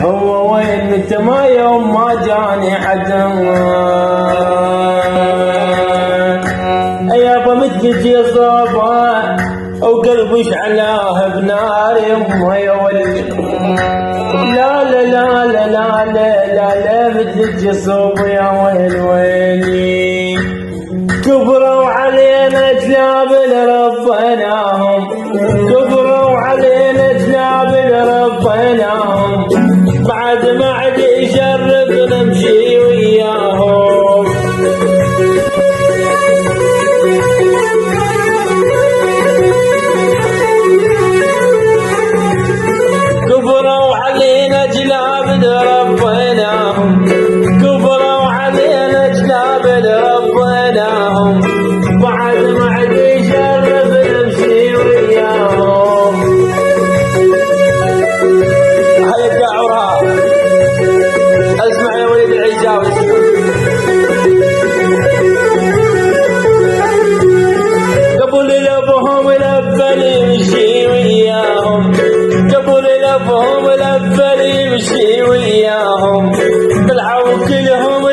هو وين انت ما يوم ما جاني حدا يابا متجي صوبه وقلبي شعلاه بنار يمه يا ولدي لا لا لا لا لا لا لا لا متجي صوبه يا ويل ويلي كبروا علينا جلاب ربناهم كبروا علينا جلاب ربناهم بعد ما عاد يشرف نمشي وياهم كبروا علينا جلاب ربناهم كبروا علينا جلاب ربناهم بعد ما عاد يشرف نمشي وياهم هاي الدعوة اسمع يا وليد العجاوي قبل لبهم لبل يمشي وياهم قبل لبهم لبل يمشي وياهم طلعوا كلهم